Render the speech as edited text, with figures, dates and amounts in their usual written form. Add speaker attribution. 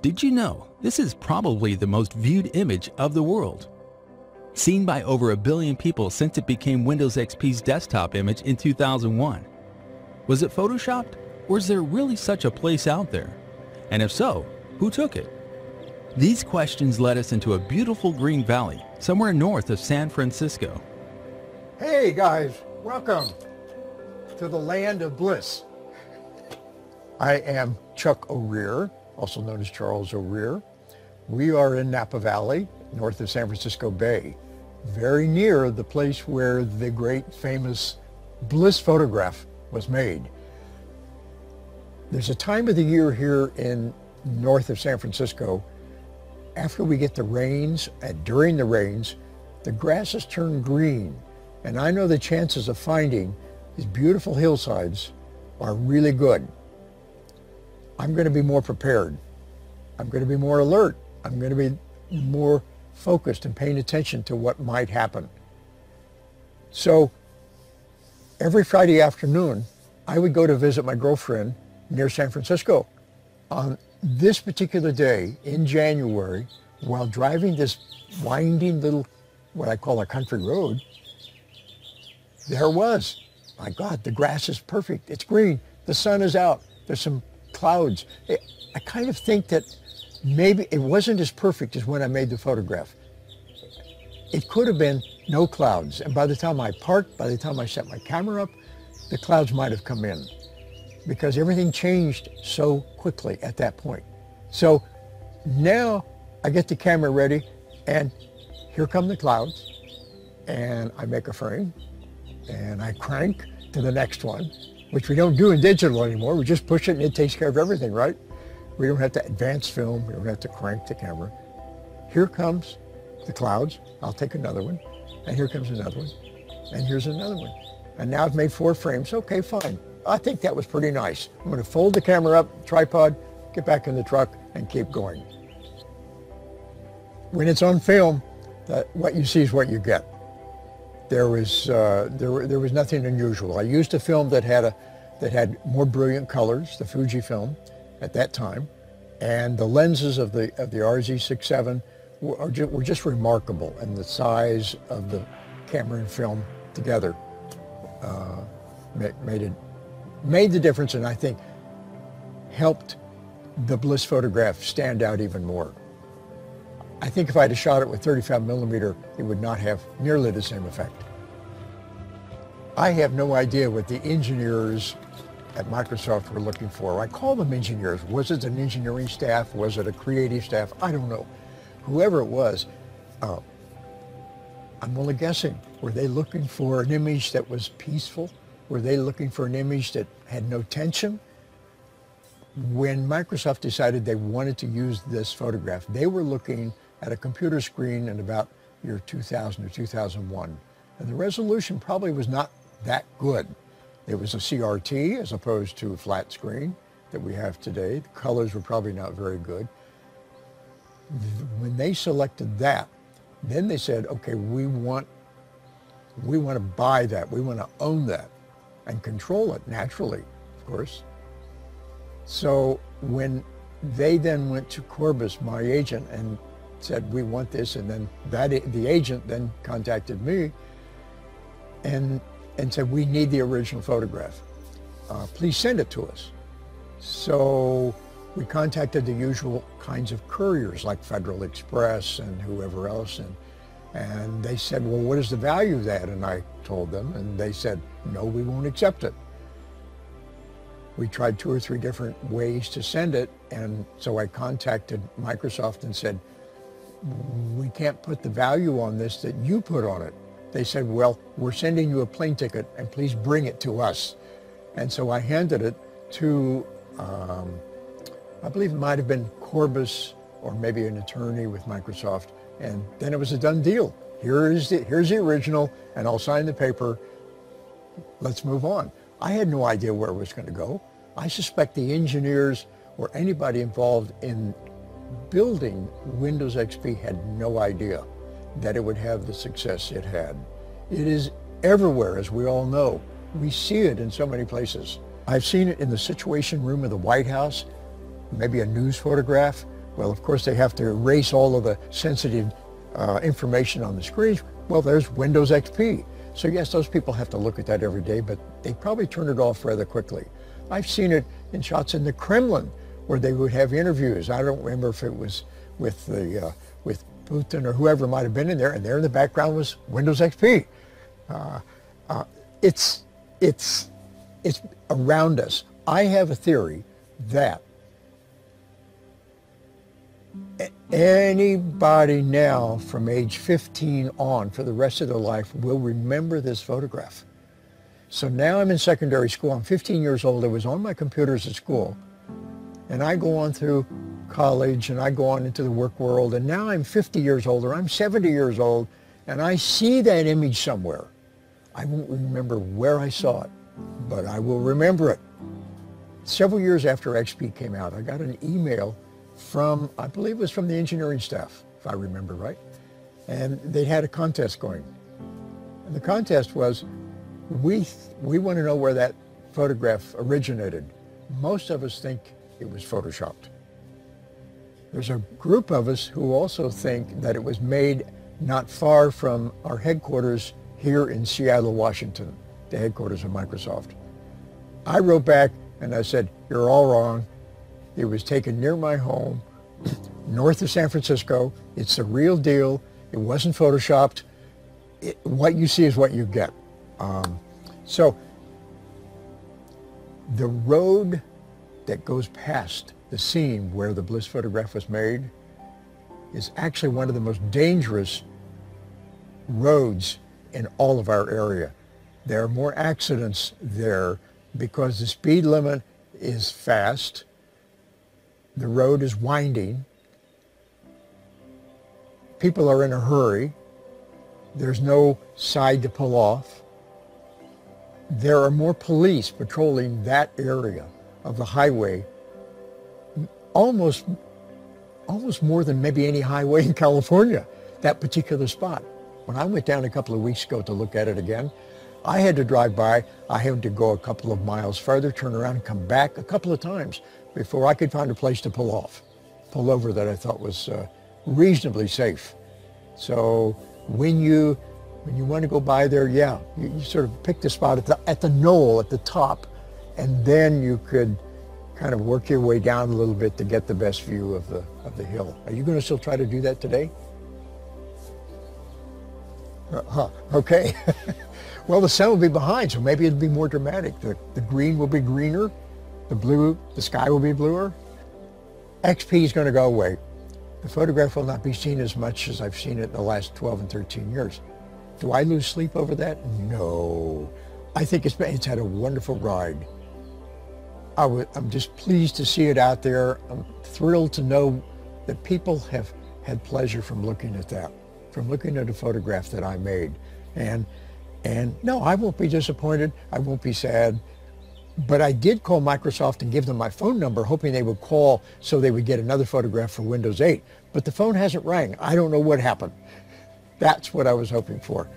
Speaker 1: Did you know this is probably the most viewed image of the world? Seen by over 1 billion people since it became Windows XP's desktop image in 2001. Was it photoshopped, or is there really such a place out there? And if so, who took it? These questions led us into a beautiful green valley somewhere north of San Francisco.
Speaker 2: Hey guys, welcome to the land of Bliss. I am Chuck O'Rear, also known as Charles O'Rear. We are in Napa Valley, north of San Francisco Bay, very near the place where the great famous Bliss photograph was made. There's a time of the year here in north of San Francisco, after we get the rains and during the rains, the grasses turn green. And I know the chances of finding these beautiful hillsides are really good. I'm going to be more prepared. I'm going to be more alert. I'm going to be more focused and paying attention to what might happen. So every Friday afternoon, I would go to visit my girlfriend near San Francisco. On this particular day in January, while driving this winding little, what I call a country road, there was, my God, the grass is perfect. It's green. The sun is out. There's some clouds. I kind of think that maybe it wasn't as perfect as when I made the photograph. It could have been no clouds. And by the time I parked, by the time I set my camera up, the clouds might have come in because everything changed so quickly at that point. So now I get the camera ready and here come the clouds and I make a frame and I crank to the next one, which we don't do in digital anymore. We just push it and it takes care of everything, right? We don't have to advance film. We don't have to crank the camera. Here comes the clouds. I'll take another one. And here comes another one. And here's another one. And now I've made 4 frames. Okay, fine. I think that was pretty nice. I'm going to fold the camera up, tripod, get back in the truck, and keep going. When it's on film, what you see is what you get. There was nothing unusual. I used a film that had more brilliant colors, the Fuji film, at that time, and the lenses of the RZ67 were just remarkable, and the size of the camera and film together made the difference, and I think helped the Bliss photograph stand out even more. I think if I'd have shot it with 35mm, it would not have nearly the same effect. I have no idea what the engineers at Microsoft were looking for. I call them engineers. Was it an engineering staff? Was it a creative staff? I don't know. Whoever it was, I'm only guessing. Were they looking for an image that was peaceful? Were they looking for an image that had no tension? When Microsoft decided they wanted to use this photograph, they were looking at a computer screen in about year 2000 or 2001. And the resolution probably was not that good. It was a CRT as opposed to a flat screen that we have today. The colors were probably not very good. When they selected that, then they said, okay, we want to buy that. We want to own that and control it naturally, of course. So when they then went to Corbis, my agent, and said, we want this, and then the agent then contacted me and said, we need the original photograph. Please send it to us. So we contacted the usual kinds of couriers like Federal Express and whoever else, and they said, well, what is the value of that? And I told them, and they said, no, we won't accept it. We tried 2 or 3 different ways to send it, and so I contacted Microsoft and said, we can't put the value on this that you put on it. They said, well, we're sending you a plane ticket and please bring it to us. And so I handed it to, I believe it might have been Corbis or maybe an attorney with Microsoft. And then it was a done deal. Here's the original, and I'll sign the paper. Let's move on. I had no idea where it was going to go. I suspect the engineers or anybody involved in building Windows XP had no idea that it would have the success it had. It is everywhere, as we all know. We see it in so many places. I've seen it in the Situation Room of the White House, maybe a news photograph Well, of course, they have to erase all of the sensitive information on the screens. Well, there's Windows XP. So yes, those people have to look at that every day, but they probably turn it off rather quickly. I've seen it in shots in the Kremlin where they would have interviews. I don't remember if it was with Putin or whoever might have been in there, and there in the background was Windows XP. It's around us. I have a theory that anybody now from age 15 on for the rest of their life will remember this photograph. So now I'm in secondary school. I'm 15 years old. I was on my computers at school. And I go on through college and I go on into the work world. And now I'm 50 years old or I'm 70 years old and I see that image somewhere. I won't remember where I saw it, but I will remember it. Several years after XP came out, I got an email from, I believe it was from the engineering staff, if I remember right. And they had a contest going. And the contest was, we want to know where that photograph originated. Most of us think it was photoshopped. There's a group of us who also think that it was made not far from our headquarters here in Seattle, Washington, the headquarters of Microsoft. I wrote back and I said, you're all wrong. It was taken near my home, north of San Francisco. It's the real deal. It wasn't photoshopped. What you see is what you get. So the road that goes past the scene where the Bliss photograph was made is actually one of the most dangerous roads in all of our area. There are more accidents there because the speed limit is fast, the road is winding, people are in a hurry, there's no side to pull off. There are more police patrolling that area of the highway, almost more than maybe any highway in California, that particular spot. When I went down a couple of weeks ago to look at it again, I had to drive by. I had to go a couple of miles further, turn around and come back a couple of times before I could find a place to pull over that I thought was reasonably safe. So when you want to go by there, yeah, you sort of pick the spot at the knoll at the top, and then you could kind of work your way down a little bit to get the best view of the hill. Are you going to still try to do that today? Okay. Well, the sun will be behind, so maybe it'll be more dramatic. The green will be greener, the sky will be bluer. XP is going to go away. The photograph will not be seen as much as I've seen it in the last 12 and 13 years. Do I lose sleep over that? No. I think it's had a wonderful ride. I'm just pleased to see it out there. I'm thrilled to know that people have had pleasure from looking at that, from looking at a photograph that I made. And no, I won't be disappointed. I won't be sad. But I did call Microsoft and give them my phone number, hoping they would call so they would get another photograph for Windows 8. But the phone hasn't rang. I don't know what happened. That's what I was hoping for.